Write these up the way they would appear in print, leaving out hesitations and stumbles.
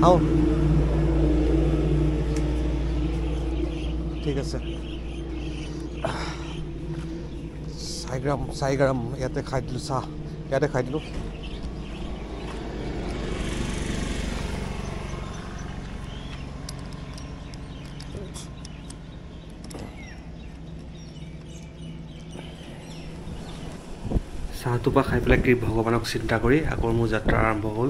আও ঠিক আছে 4 গ্ৰাম ইয়াতে খাই দিলোঁ চাহ ইয়াতে খাই দিলোঁ চাহটোৰ পৰা খাই পেলাই ভগৱানক চিন্তা কৰি আকৌ মোৰ যাত্ৰা আৰম্ভ হ'ল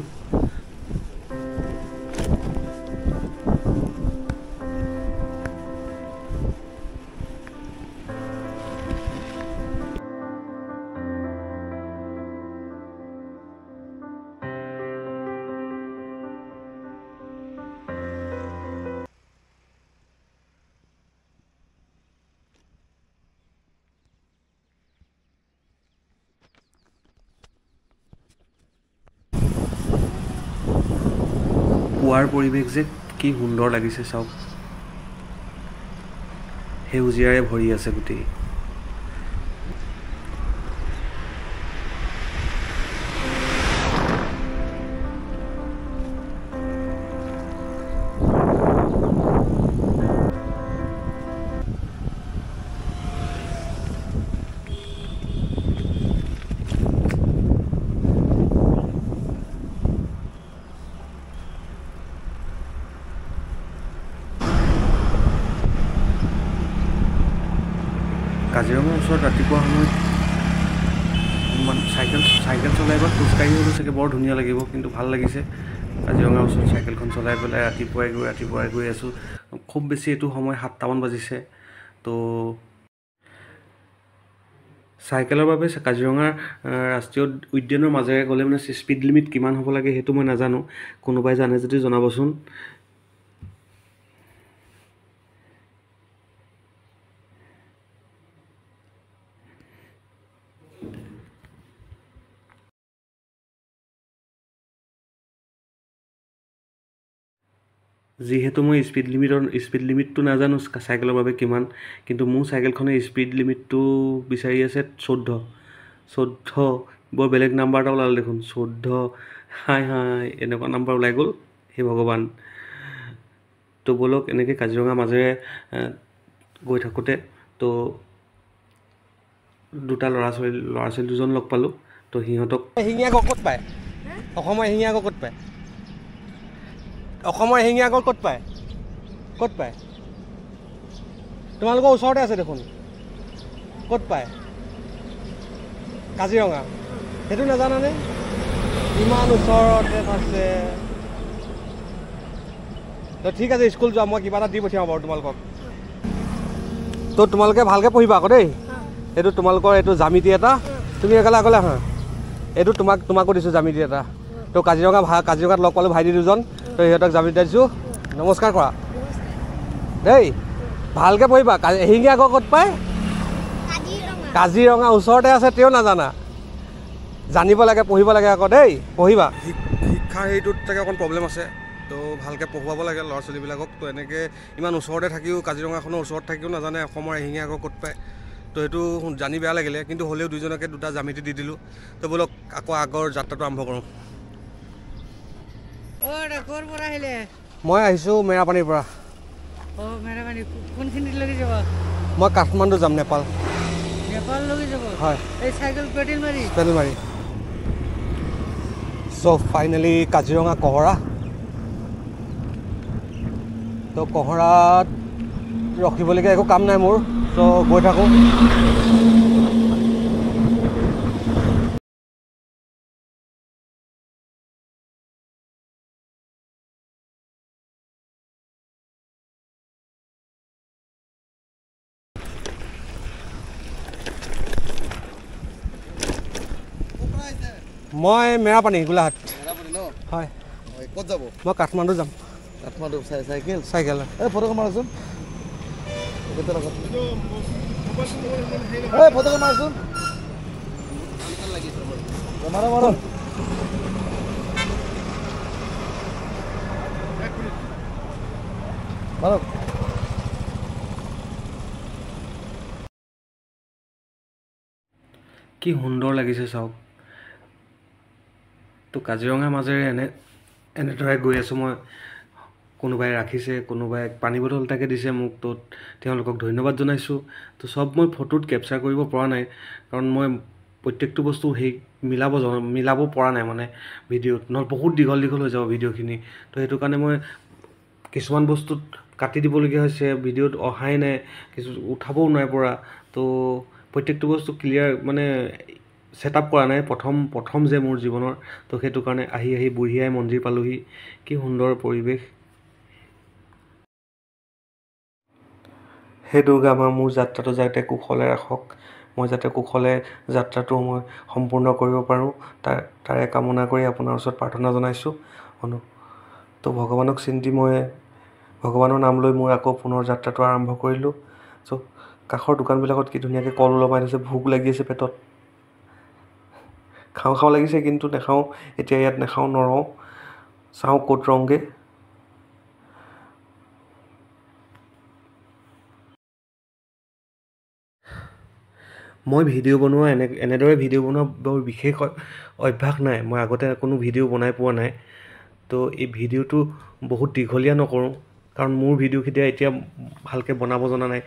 পুৱাৰ পৰিৱেশ যে কি সুন্দৰ লাগিছে চাওক সেউজীয়াৰে ভৰি আছে গোটেই কাজিৰঙাৰ ওচৰত ৰাতিপুৱা সময়ত চাইকেল চলাই বা খোজকাঢ়ি হ'লেও চাগে বৰ ধুনীয়া লাগিব কিন্তু ভাল লাগিছে কাজিৰঙাৰ ওচৰত চাইকেলখন চলাই পেলাই ৰাতিপুৱাই গৈ আছোঁ খুব বেছি এইটো সময় 7টামান বাজিছে তো চাইকেলৰ বাবে কাজিৰঙাৰ ৰাষ্ট্ৰীয় উদ্যানৰ মাজেৰে গ'লে মানে স্পীড লিমিট কিমান হ'ব লাগে সেইটো মই নাজানো কোনোবাই জানে যদি জনাবচোন যিহেতু মই স্পীড লিমিটটো নাজানো চাইকেলৰ বাবে কিমান কিন্তু মোৰ চাইকেলখনে স্পীড লিমিটটো বিচাৰি আছে 14 বৰ বেলেগ নাম্বাৰ এটা ওলাল দেখোন 14 হাই এনেকুৱা নাম্বাৰ ওলাই গ'ল হে ভগৱান তো বলক এনেকৈ কাজিৰঙা মাজেৰে গৈ থাকোঁতে তো দুটা ল'ৰা ছোৱালী দুজন লগ পালোঁ তো সিহঁতক এশিঙীয়া গড় ক'ত পায় অসমৰ এশিঙীয়া গড় ক'ত পায় অসমৰ এশিঙীয়া গড় ক'ত পায় তোমালোকৰ ওচৰতে আছে দেখোন ক'ত পায় কাজিৰঙা সেইটো নাজানানে ইমান ওচৰতে আছে তো ঠিক আছে স্কুল যোৱা মই কিবা এটা দি পঠিয়াম বাৰু তোমালোকক তো তোমালোকে ভালকৈ পঢ়িবা আকৌ দেই এইটো তোমালোকৰ এইটো জ্যামিতি এটা তুমি একেলা হা এইটো তোমাকো দিছোঁ জ্যামিতি এটা তো কাজিৰঙাত লগ পালোঁ ভাইটি দুজন তো সিহঁতক জ্যামিতি দিছোঁ নমস্কাৰ কৰা দেই ভালকৈ পঢ়িবা এশিঙীয়া গড় ক'ত পায় কাজিৰঙা ওচৰতে আছে তেও নাজানা জানিব লাগে পঢ়িব লাগে আকৌ দেই পঢ়িবা শিক্ষাৰ হেৰিটোত চাগে অকণ প্ৰব্লেম আছে তো ভালকৈ পঢ়ুৱাব লাগে ল'ৰা ছোৱালীবিলাকক তো এনেকৈ ইমান ওচৰতে থাকিও কাজিৰঙাখনৰ ওচৰত থাকিও নাজানে অসমৰ এশিঙীয়া গড় ক'ত পায় তো সেইটো জানি বেয়া লাগিলে কিন্তু হ'লেও দুইজনকে দুটা জ্যামিতি দি দিলোঁ তো ব'লক আকৌ আগৰ যাত্ৰাটো আৰম্ভ কৰোঁ মই আহিছোঁ মেৰাপানীৰ পৰা মই কাঠমাণ্ডু যাম নেপাল হয় পেডেল মাৰি চ' ফাইনেলি কাজিৰঙা কহৰা তো কহৰাত ৰখিবলগীয়া একো কাম নাই মোৰ চ' গৈ থাকোঁ মই মেৰাপানী গোলাঘাট হয় ক'ত যাব মই কাঠমাণ্ডু যাম কাঠমাণ্ডু চাইকেল এই ফটোখন মাৰচোন ফটোখন মাৰচোন মাৰ কি সুন্দৰ লাগিছে চাওক তো কাজিৰঙাৰ মাজেৰে এনেদৰে গৈ আছোঁ মই। কোনোবাই ৰাখিছে, কোনোবাই পানী বটল এটাকে দিছে মোক, তো তেওঁলোকক ধন্যবাদ জনাইছোঁ। তো চব মই ফটোত কেপচাৰ কৰিব পৰা নাই, কাৰণ মই প্ৰত্যেকটো বস্তু মিলাব পৰা নাই মানে ভিডিঅ'ত, নহ'লে বহুত দীঘল হৈ যাব ভিডিঅ'খিনি। তো সেইটো কাৰণে মই কিছুমান বস্তুত কাটি দিবলগীয়া হৈছে, ভিডিঅ'ত অহাই নাই, উঠাবও নাই পৰা। তো প্ৰত্যেকটো বস্তু ক্লিয়াৰ মানে ছেট আপ কৰা নাই, প্ৰথম যে মোৰ জীৱনৰ। তো সেইটো কাৰণে আহি বুঢ়ী আই মন্দিৰ পালোহি। কি সুন্দৰ পৰিৱেশ। হে দুৰ্গা মা, মোৰ যাত্ৰাটো যাতে কুশলে ৰাখক, মই যাতে কুশলে যাত্ৰাটো মই সম্পূৰ্ণ কৰিব পাৰোঁ, তাৰে কামনা কৰি আপোনাৰ ওচৰত প্ৰাৰ্থনা জনাইছোঁ। তো ভগৱানক চিন্তি মই ভগৱানৰ নাম লৈ মোৰ আকৌ পুনৰ যাত্ৰাটো আৰম্ভ কৰিলোঁ। চ' কাষৰ দোকানবিলাকত কি ধুনীয়াকৈ কল ওলমাই থৈছে, ভোক লাগি আছে পেটত, খাওঁ লাগিছে, কিন্তু নাখাওঁ এতিয়া, ইয়াত নাখাওঁ, নৰওঁ, চাওঁ ক'ত ৰওঁগৈ। মই ভিডিঅ' বনোৱা এনেদৰে ভিডিঅ' বনোৱা বৰ বিশেষ অভ্যাস নাই, মই আগতে কোনো ভিডিঅ' বনাই পোৱা নাই। তো এই ভিডিঅ'টো বহুত দীঘলীয়া নকৰোঁ, কাৰণ মোৰ ভিডিঅ'কেইটা এতিয়া ভালকৈ বনাব জনা নাই,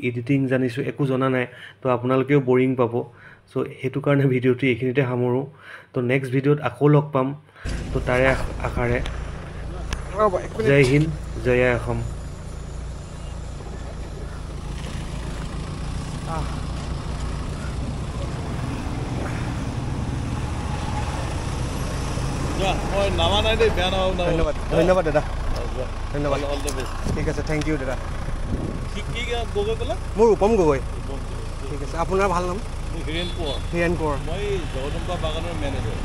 এডিটিং জানিছোঁ, একো জনা নাই। তো আপোনালোকেও বৰিং পাব। চ' সেইটো কাৰণে ভিডিঅ'টো এইখিনিতে সামৰোঁ। তো নেক্সট ভিডিঅ'ত আকৌ লগ পাম। তো তাৰে আশাৰে জয় হিন্দ, জয় অসম। ধন্যবাদ দাদা, ধন্যবাদ, ঠিক আছে, থেংক ইউ দাদা। মোৰ ৰূপম গগৈ। ঠিক আছে, আপোনাৰ ভাল নাম? হীৰেণ কোঁৱৰ। মই জগদম্বা বাগানৰ মেনেজাৰ।